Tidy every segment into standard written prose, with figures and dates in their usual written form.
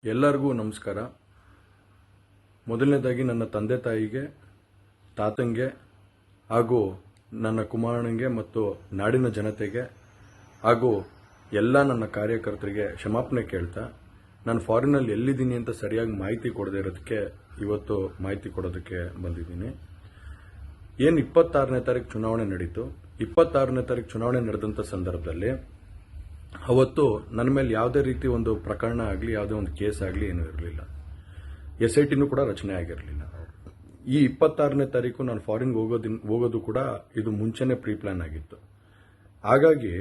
ಎಲ್ಲರಿಗೂ ನಮಸ್ಕಾರ. ಮೊದಲನೇದಾಗಿ ನನ್ನ ತಂದೆ ತಾಯಿಗೆ, ತಾತಂಗೆ ಹಾಗೂ ನನ್ನ ಕುಮಾರನಿಗೆ ಮತ್ತು ನಾಡಿನ ಜನತೆಗೆ ಹಾಗೂ ಎಲ್ಲ ನನ್ನ ಕಾರ್ಯಕರ್ತರಿಗೆ ಕ್ಷಮಾಪಣೆ ಕೇಳ್ತಾ, ನಾನು ಫಾರಿನಲ್ಲಿ ಎಲ್ಲಿದ್ದೀನಿ ಅಂತ ಸರಿಯಾಗಿ ಮಾಹಿತಿ ಕೊಡದೇ ಇರೋದಕ್ಕೆ ಇವತ್ತು ಮಾಹಿತಿ ಕೊಡೋದಕ್ಕೆ ಬಂದಿದ್ದೀನಿ. ಏನು 26ನೇ ತಾರೀಕು ಚುನಾವಣೆ ನಡೀತು. 26ನೇ ತಾರೀಕು ಚುನಾವಣೆ ನಡೆದಂಥ ಸಂದರ್ಭದಲ್ಲಿ ಅವತ್ತು ನನ್ನ ಮೇಲೆ ಯಾವುದೇ ರೀತಿ ಒಂದು ಪ್ರಕರಣ ಆಗಲಿ, ಯಾವುದೇ ಒಂದು ಕೇಸ್ ಆಗಲಿ ಏನೂ ಇರಲಿಲ್ಲ. SITನೂ ಕೂಡ ರಚನೆ ಆಗಿರಲಿಲ್ಲ. ಈ 26ನೇ ತಾರೀಕು ನಾನು ಫಾರಿನ್ಗೆ ಹೋಗೋದು ಕೂಡ ಇದು ಮುಂಚೆನೇ ಪ್ರೀ ಪ್ಲಾನ್ ಆಗಿತ್ತು. ಹಾಗಾಗಿ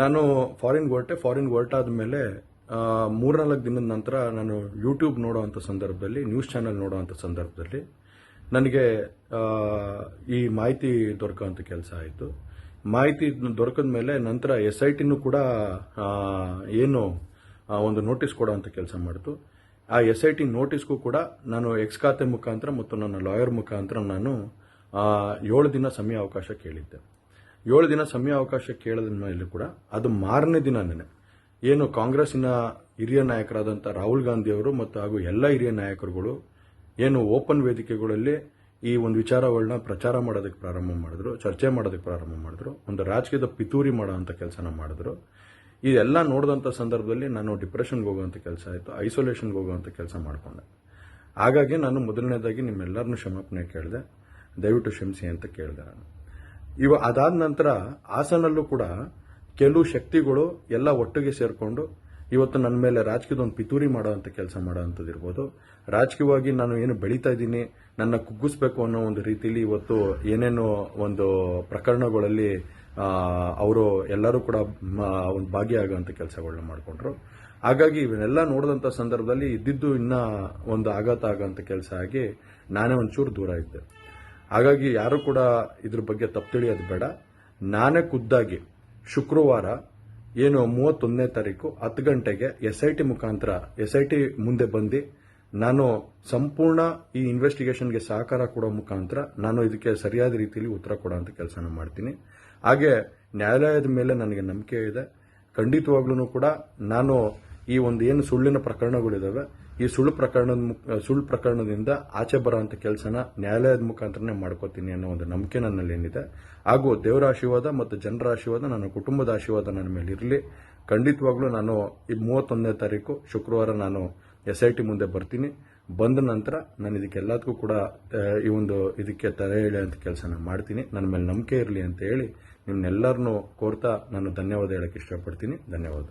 ನಾನು ಫಾರಿನ್ಗೆ ಹೊರಟಾದ ಮೇಲೆ 3-4 ದಿನದ ನಂತರ ನಾನು ಯೂಟ್ಯೂಬ್ ನೋಡೋವಂಥ ಸಂದರ್ಭದಲ್ಲಿ, ನ್ಯೂಸ್ ಚಾನೆಲ್ ನೋಡೋವಂಥ ಸಂದರ್ಭದಲ್ಲಿ ನನಗೆ ಈ ಮಾಹಿತಿ ದೊರಕುವಂಥ ಕೆಲಸ ಆಯಿತು. ಮಾಹಿತಿ ದೊರಕಿದ ಮೇಲೆ ನಂತರ SITನೂ ಕೂಡ ಏನು ಒಂದು ನೋಟಿಸ್ ಕೊಡೋವಂಥ ಕೆಲಸ ಮಾಡಿತು. ಆ SIT ನೋಟಿಸ್ಗೂ ಕೂಡ ನಾನು ಎಕ್ಸ್ ಖಾತೆ ಮುಖಾಂತರ ಮತ್ತು ನನ್ನ ಲಾಯರ್ ಮುಖಾಂತರ ನಾನು 7 ದಿನ ಸಮಯ ಅವಕಾಶ ಕೇಳಿದ್ದೆ. 7 ದಿನ ಸಮಯ ಅವಕಾಶ ಕೇಳಿದ ಮೇಲೆ ಕೂಡ ಅದು ಮಾರನೇ ದಿನನೇ ಏನು ಕಾಂಗ್ರೆಸ್ಸಿನ ಹಿರಿಯ ನಾಯಕರಾದಂಥ ರಾಹುಲ್ ಗಾಂಧಿ ಅವರು ಮತ್ತು ಹಾಗೂ ಎಲ್ಲ ಹಿರಿಯ ನಾಯಕರುಗಳು ಏನು ಓಪನ್ ವೇದಿಕೆಗಳಲ್ಲಿ ಈ ಒಂದು ವಿಚಾರಗಳನ್ನ ಪ್ರಚಾರ ಮಾಡೋದಕ್ಕೆ ಪ್ರಾರಂಭ ಮಾಡಿದ್ರು, ಚರ್ಚೆ ಮಾಡೋದಕ್ಕೆ ಪ್ರಾರಂಭ ಮಾಡಿದ್ರು, ಒಂದು ರಾಜಕೀಯದ ಪಿತೂರಿ ಮಾಡೋವಂಥ ಕೆಲಸನ ಮಾಡಿದ್ರು. ಇದೆಲ್ಲ ನೋಡಿದಂಥ ಸಂದರ್ಭದಲ್ಲಿ ನಾನು ಡಿಪ್ರೆಷನ್ಗೆ ಹೋಗುವಂಥ ಕೆಲಸ ಆಯಿತು, ಐಸೋಲೇಷನ್ಗೆ ಹೋಗುವಂಥ ಕೆಲಸ ಮಾಡಿಕೊಂಡೆ. ಹಾಗಾಗಿ ನಾನು ಮೊದಲನೇದಾಗಿ ನಿಮ್ಮೆಲ್ಲರನ್ನೂ ಕ್ಷಮಾಪಣೆ ಕೇಳಿದೆ, ದಯವಿಟ್ಟು ಕ್ಷಮಿಸಿ ಅಂತ ಕೇಳಿದೆ ನಾನು. ಅದಾದ ನಂತರ ಹಾಸನಲ್ಲೂ ಕೂಡ ಕೆಲವು ಶಕ್ತಿಗಳು ಎಲ್ಲ ಒಟ್ಟಿಗೆ ಸೇರಿಕೊಂಡು ಇವತ್ತು ನನ್ನ ಮೇಲೆ ರಾಜಕೀಯದ ಒಂದು ಪಿತೂರಿ ಮಾಡೋವಂಥ ಕೆಲಸ ಮಾಡೋವಂಥದ್ದು ಇರ್ಬೋದು. ರಾಜಕೀಯವಾಗಿ ನಾನು ಏನು ಬೆಳೀತಾ ಇದ್ದೀನಿ, ನನ್ನ ಕುಗ್ಗಿಸ್ಬೇಕು ಅನ್ನೋ ಒಂದು ರೀತಿಯಲ್ಲಿ ಇವತ್ತು ಏನೇನೋ ಒಂದು ಪ್ರಕರಣಗಳಲ್ಲಿ ಅವರು ಎಲ್ಲರೂ ಕೂಡ ಒಂದು ಭಾಗಿಯಾಗುವಂಥ ಕೆಲಸಗಳನ್ನ ಮಾಡಿಕೊಂಡ್ರು. ಹಾಗಾಗಿ ಇವನ್ನೆಲ್ಲ ನೋಡಿದಂಥ ಸಂದರ್ಭದಲ್ಲಿ ಇದ್ದಿದ್ದು ಇನ್ನೂ ಒಂದು ಆಘಾತ ಆಗೋಂಥ ಕೆಲಸ ಆಗಿ ನಾನೇ ಒಂಚೂರು ದೂರ ಇದ್ದೆ. ಹಾಗಾಗಿ ಯಾರು ಕೂಡ ಇದ್ರ ಬಗ್ಗೆ ತಪ್ಪು ತಿಳಿಯೋದು ಬೇಡ. ನಾನೇ ಖುದ್ದಾಗಿ ಶುಕ್ರವಾರ ಏನು 31ನೇ ತಾರೀಕು 10 ಗಂಟೆಗೆ SIT ಮುಖಾಂತರ SIT ಮುಂದೆ ಬಂದು ನಾನು ಸಂಪೂರ್ಣ ಈ ಇನ್ವೆಸ್ಟಿಗೇಷನ್ಗೆ ಸಹಕಾರ ಕೊಡೋ ಮುಖಾಂತರ ನಾನು ಇದಕ್ಕೆ ಸರಿಯಾದ ರೀತಿಯಲ್ಲಿ ಉತ್ತರ ಕೊಡೋಂಥ ಕೆಲಸನ ಮಾಡ್ತೀನಿ. ಹಾಗೆ ನ್ಯಾಯಾಲಯದ ಮೇಲೆ ನನಗೆ ನಂಬಿಕೆ ಇದೆ. ಖಂಡಿತವಾಗ್ಲೂ ಕೂಡ ನಾನು ಈ ಒಂದು ಏನು ಸುಳ್ಳಿನ ಪ್ರಕರಣಗಳಿದಾವೆ, ಈ ಸುಳ್ಳು ಪ್ರಕರಣದಿಂದ ಆಚೆ ಬರೋಂಥ ಕೆಲಸನ ನ್ಯಾಯಾಲಯದ ಮುಖಾಂತರನೇ ಮಾಡ್ಕೋತೀನಿ ಅನ್ನೋ ಒಂದು ನಂಬಿಕೆ ನನ್ನಲ್ಲಿ ಏನಿದೆ. ಹಾಗೂ ದೇವರ ಆಶೀರ್ವಾದ ಮತ್ತು ಜನರ ಆಶೀರ್ವಾದ, ನನ್ನ ಕುಟುಂಬದ ಆಶೀರ್ವಾದ ನನ್ನ ಮೇಲೆ ಇರಲಿ. ಖಂಡಿತವಾಗ್ಲೂ ನಾನು ಈ 31ನೇ ತಾರೀಕು ಶುಕ್ರವಾರ ನಾನು SIT ಮುಂದೆ ಬರ್ತೀನಿ. ಬಂದ ನಂತರ ನಾನು ಇದಕ್ಕೆಲ್ಲದಕ್ಕೂ ಕೂಡ ಇದಕ್ಕೆ ತಲೆ ಎಳೆಯುವಂಥ ಕೆಲಸನ ಮಾಡ್ತೀನಿ. ನನ್ನ ಮೇಲೆ ನಂಬಿಕೆ ಇರಲಿ ಅಂತ ಹೇಳಿ ನಿಮ್ನೆಲ್ಲರನ್ನೂ ಕೋರ್ತಾ ನಾನು ಧನ್ಯವಾದ ಹೇಳಕ್ಕೆ ಇಷ್ಟಪಡ್ತೀನಿ. ಧನ್ಯವಾದ.